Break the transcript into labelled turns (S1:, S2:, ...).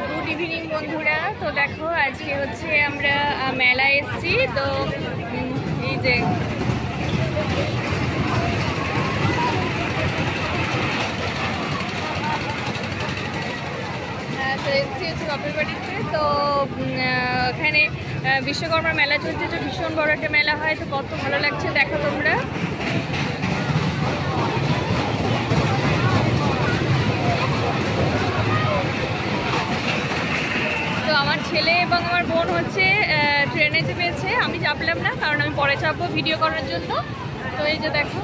S1: Good evening বন্ধুরা। তো দেখো আজকে হচ্ছে আমরা মেলায় এসেছি। তো এই যে তো এসেছি হচ্ছে বাপের বাড়িতে। তো এখানে বিশ্বকর্মা মেলা চলছে, যে ভীষণ বড় একটা মেলা হয়। তো কত ভালো লাগছে দেখো তোমরা। তো আমার ছেলে এবং আমার বোন হচ্ছে ট্রেনে চেপেছে, আমি চাপলাম না কারণ আমি পরে চাপবো ভিডিও করার জন্য। তো এই যে দেখো